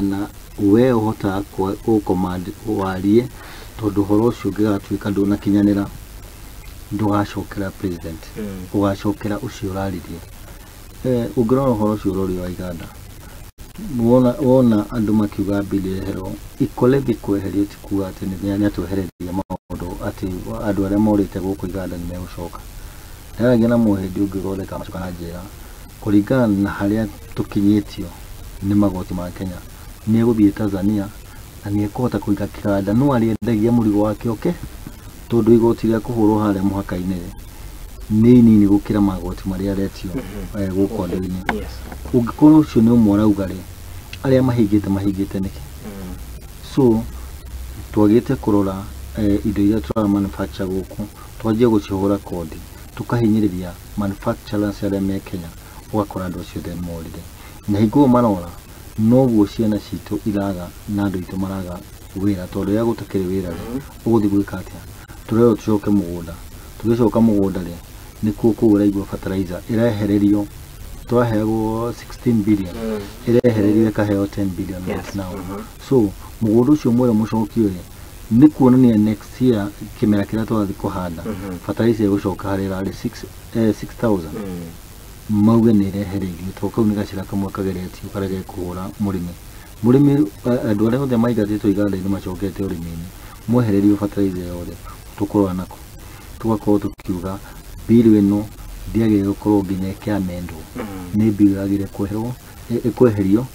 na we uhota ku command warie tondu horo ucio ngigatuika ndunakinyanira ndugacokera president ugacokera ucio uraririe ungirora horo ucio urori wa Uganda wona andu makiuga bili hero ikolebi kweherio tikuga ati ni atuhereria maundu ati andu aria morite guku Uganda ni megucoka ndarage na muhedi ungigoreka macoka na njira kuringana na haria tukinyitio ni magoti ma Kenya ni eguthie Tanzania na ni ekota kuiga kiganda no ariendagia murigo wake tondu igoti ria kuhurwo haria muhaka-ini ni nini gukira magoti maria aretio guko ndini ungikorwo ucio ni umwe arauga ri aria mahingite niki so twagite kurora indo iria tura manufacture guku twanjie gucihura kodi tukahinyiriria manufacturers aria me Kenya ugakora andu acio then morire na hingo marora noguo ciana citu iraga na andu itu maraga wira tondu ya gutakire wira uguthi gwika atia turero tucoke mugunda tugicoka mugunda ri nikuo kugura igwa fertilizer irahererio twaheagwo 16 billion irahererio kaheo 10 billion right now so mugunda ucio mwere mucokio ri ni kuonania next year kimera kira twathi kuhanda fertilizer gucoka hari rari 6000 mauge ni irehererio toka ni gacira kamwe kageretio karege kuhura murimi andu aria othe maigatitwo Uganda ni macokete urimi-ini mwehererio fertilizer yothe tukorwa nako tugakorwo tukiuga bill ino ndiagire gukorwo nginya kiamendo ni bill agire kweherio